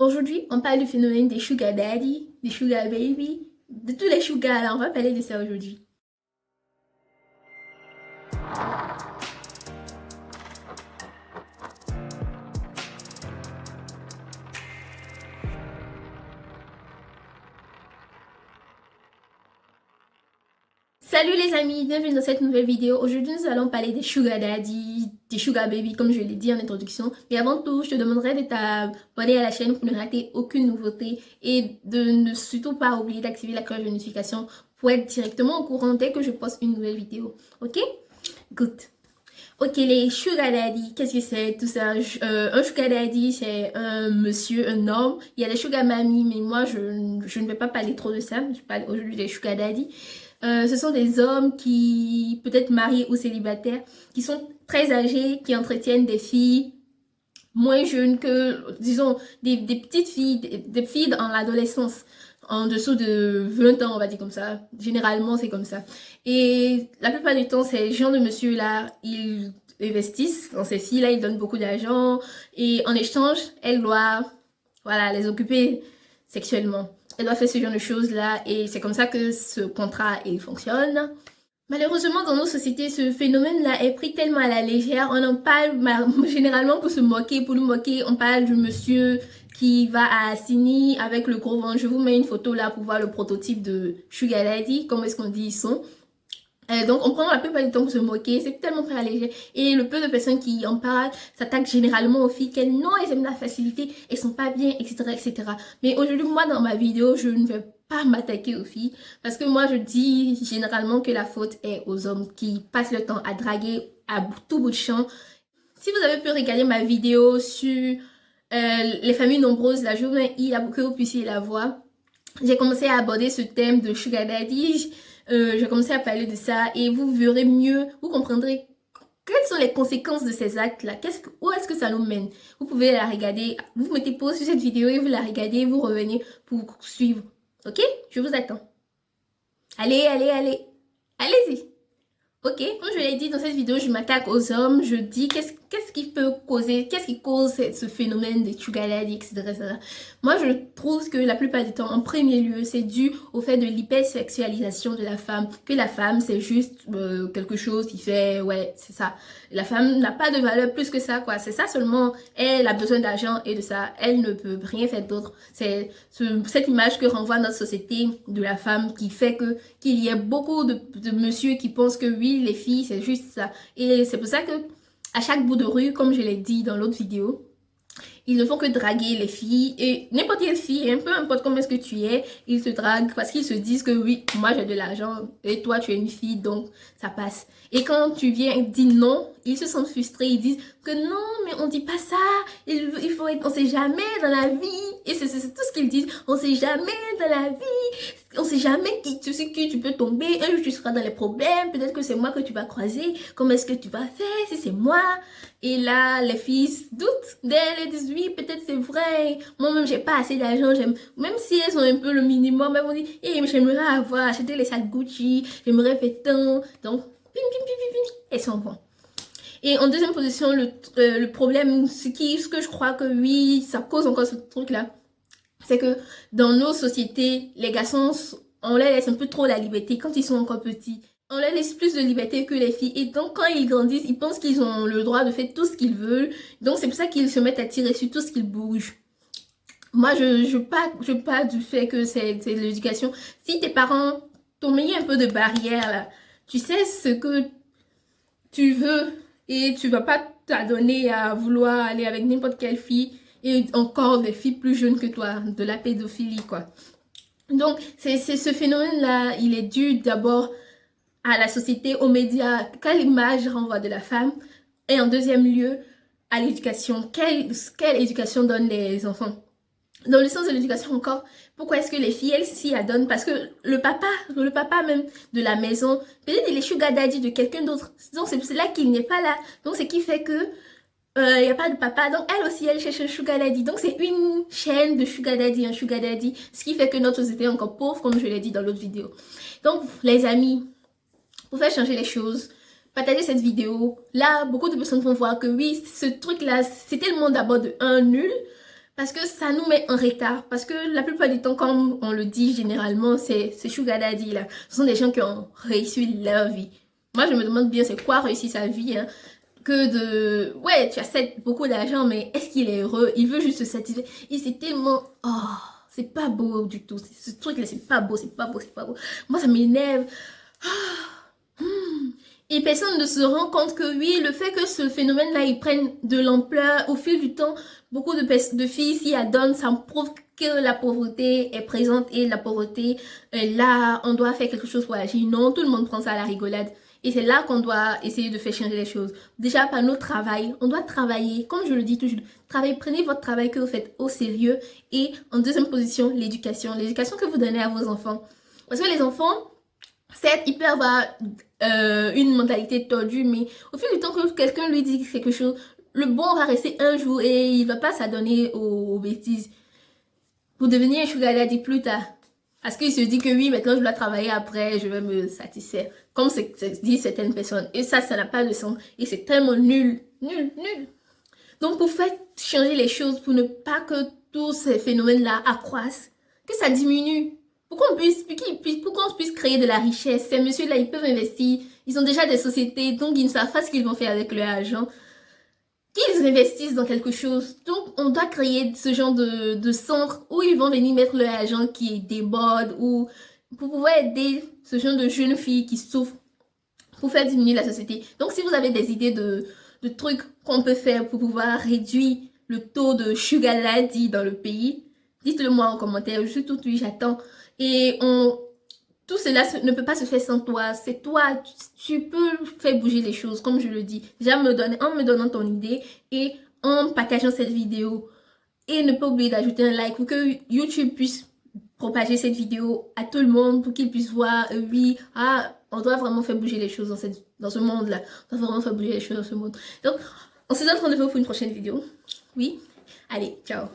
Aujourd'hui, on parle du phénomène des sugar daddy, des sugar baby, de tous les sugar là, on va parler de ça aujourd'hui. Salut les amis, bienvenue dans cette nouvelle vidéo. Aujourd'hui, nous allons parler des sugar daddy, des sugar baby comme je l'ai dit en introduction. Mais avant tout, je te demanderai de t'abonner à la chaîne pour ne rater aucune nouveauté et de ne surtout pas oublier d'activer la cloche de notification pour être directement au courant dès que je poste une nouvelle vidéo. Ok? Good. Ok, les sugar daddy, qu'est-ce que c'est tout ça? Un sugar daddy, c'est un monsieur, un homme. Il y a les sugar mamie, mais moi, je ne vais pas parler trop de ça. Je parle aujourd'hui des sugar daddy. Ce sont des hommes qui, peut-être mariés ou célibataires, qui sont très âgés, qui entretiennent des filles moins jeunes que, disons, des petites filles, des filles dans l'adolescence, en dessous de 20 ans, on va dire comme ça. Généralement, c'est comme ça. Et la plupart du temps, ces gens de monsieur-là, ils investissent dans ces filles-là, ils donnent beaucoup d'argent, et en échange, elle doit, voilà, les occuper sexuellement. Elle doit faire ce genre de choses-là, et c'est comme ça que ce contrat, il fonctionne. Malheureusement, dans nos sociétés, ce phénomène-là est pris tellement à la légère. On en parle généralement pour se moquer, pour nous moquer. On parle du monsieur qui va à Sydney avec le gros ventre. Je vous mets une photo là pour voir le prototype de Sugar Daddy, comment est-ce qu'on dit ils sont. Donc on prend la plupart du temps pour se moquer, c'est tellement pris à la légère. Et le peu de personnes qui en parlent s'attaquent généralement aux filles qu'elles non, elles aiment la facilité, elles sont pas bien, etc. etc. Mais aujourd'hui, moi dans ma vidéo, je ne vais pas m'attaquer aux filles parce que moi je dis généralement que la faute est aux hommes qui passent le temps à draguer à tout bout de champ. Si vous avez pu regarder ma vidéo sur les familles nombreuses, la journée il y a que vous puissiez la voir, j'ai commencé à aborder ce thème de Sugar Daddy. J'ai commencé à parler de ça et vous verrez mieux, vous comprendrez quelles sont les conséquences de ces actes-là. Où est-ce que ça nous mène? Vous pouvez la regarder, vous mettez pause sur cette vidéo et vous la regardez, vous revenez pour suivre. Ok? Je vous attends. Allez, allez, allez. Allez-y. Ok, comme je l'ai dit dans cette vidéo, je m'attaque aux hommes, je dis qu'est-ce qui peut causer, qu'est-ce qui cause ce phénomène de sugar daddy, etc., etc. Moi, je trouve que la plupart du temps, en premier lieu, c'est dû au fait de l'hypersexualisation de la femme, que la femme, c'est juste quelque chose qui fait, ouais, c'est ça. La femme n'a pas de valeur plus que ça, quoi. C'est ça seulement, elle a besoin d'argent et de ça, elle ne peut rien faire d'autre. C'est cette image que renvoie notre société de la femme qui fait qu'il y a beaucoup de monsieur qui pensent que oui, les filles, c'est juste ça. Et c'est pour ça que à chaque bout de rue, comme je l'ai dit dans l'autre vidéo, ils ne font que draguer les filles et n'importe quelle fille, hein, peu importe comment est-ce que tu es, ils te draguent parce qu'ils se disent que oui, moi j'ai de l'argent et toi tu es une fille donc ça passe. Et quand tu viens dire non, ils se sentent frustrés, ils disent que non mais on dit pas ça, il faut être, on sait jamais dans la vie et c'est tout ce qu'ils disent, on sait jamais dans la vie, on sait jamais qui tu peux tomber, un jour tu seras dans les problèmes, peut-être que c'est moi que tu vas croiser, comment est-ce que tu vas faire si c'est moi? Et là, les filles doutent d'elles, elles disent oui, peut-être c'est vrai, moi-même j'ai pas assez d'argent, même si elles ont un peu le minimum, elles vont dire, hey, j'aimerais avoir acheté les sacs Gucci, j'aimerais faire tant, donc, pim, pim, pim, pim, pim, elles s'en vont. Et en deuxième position, le problème, ce que je crois que oui, ça cause encore ce truc-là, c'est que dans nos sociétés, les garçons, on leur laisse un peu trop la liberté quand ils sont encore petits. On leur laisse plus de liberté que les filles. Et donc, quand ils grandissent, ils pensent qu'ils ont le droit de faire tout ce qu'ils veulent. Donc, c'est pour ça qu'ils se mettent à tirer sur tout ce qu'ils bougent. Moi, je parle du fait que c'est de l'éducation. Si tes parents t'ont mis un peu de barrière, là, tu sais ce que tu veux et tu vas pas t'adonner à vouloir aller avec n'importe quelle fille et encore des filles plus jeunes que toi, de la pédophilie, quoi. Donc, c'est ce phénomène-là, il est dû d'abord à la société, aux médias, quelle image renvoie de la femme, et en deuxième lieu, à l'éducation. Quelle éducation donnent les enfants? Dans le sens de l'éducation encore, pourquoi est-ce que les filles, elles s'y adonnent? Parce que le papa même de la maison, peut-être il est sugar daddy de quelqu'un d'autre. Donc c'est là qu'il n'est pas là. Donc c'est qui fait que il n'y a pas de papa, donc elle aussi elle cherche un sugar daddy, donc c'est une chaîne de sugar daddy, un sugar daddy, ce qui fait que notre société est encore pauvre comme je l'ai dit dans l'autre vidéo. Donc les amis, pour faire changer les choses, partagez cette vidéo, là beaucoup de personnes vont voir que oui, ce truc là c'est tellement d'abord de un nul, Parce que ça nous met en retard. Parce que la plupart du temps, comme on le dit généralement, c'est sugar daddy là. Ce sont des gens qui ont réussi leur vie. Moi, je me demande bien c'est quoi réussir sa vie, hein. Que de... Ouais, tu as beaucoup d'argent, mais est-ce qu'il est heureux? Il veut juste se satisfaire. Et c'est tellement... Oh, c'est pas beau du tout. Ce truc-là, c'est pas beau, c'est pas beau, c'est pas beau. Moi, ça m'énerve. Et personne ne se rend compte que oui, le fait que ce phénomène-là, il prenne de l'ampleur au fil du temps, beaucoup de filles s'y adonnent, ça prouve que la pauvreté est présente et la pauvreté, là, on doit faire quelque chose pour agir. Non, tout le monde prend ça à la rigolade. Et c'est là qu'on doit essayer de faire changer les choses. Déjà, par notre travail, on doit travailler, comme je le dis toujours, travaillez, prenez votre travail que vous faites au sérieux. Et en deuxième position, l'éducation. L'éducation que vous donnez à vos enfants. Parce que les enfants, certes, ils peuvent avoir une mentalité tordue, mais au fil du temps que quelqu'un lui dit quelque chose, le bon va rester un jour et il va pas s'adonner aux bêtises. Pour devenir un sugar daddy plus tard. Parce qu'il se dit que oui, maintenant je dois travailler après, je vais me satisfaire. Comme disent certaines personnes. Et ça n'a pas de sens. Et c'est tellement nul. Nul, nul. Donc pour faire changer les choses, pour ne pas que tous ces phénomènes-là accroissent, que ça diminue. Pour qu'on puisse créer de la richesse. Ces messieurs-là, ils peuvent investir. Ils ont déjà des sociétés, donc ils ne savent pas ce qu'ils vont faire avec leur argent. Qu'ils investissent dans quelque chose. Donc, on doit créer ce genre de centre où ils vont venir mettre leur argent qui déborde ou pour pouvoir aider ce genre de jeunes filles qui souffrent pour faire diminuer la société. Donc, si vous avez des idées de trucs qu'on peut faire pour pouvoir réduire le taux de sugar daddy dans le pays, dites-le moi en commentaire. Je suis tout oui, j'attends. Et tout cela ne peut pas se faire sans toi. C'est toi, tu peux faire bouger les choses, comme je le dis. Déjà, en me donnant ton idée et en partageant cette vidéo. Et ne pas oublier d'ajouter un like pour que YouTube puisse propager cette vidéo à tout le monde, pour qu'ils puissent voir, oui, on doit vraiment faire bouger les choses dans ce monde-là. On doit vraiment faire bouger les choses dans ce monde. Donc, on se donne rendez-vous pour une prochaine vidéo. Oui? Allez, ciao.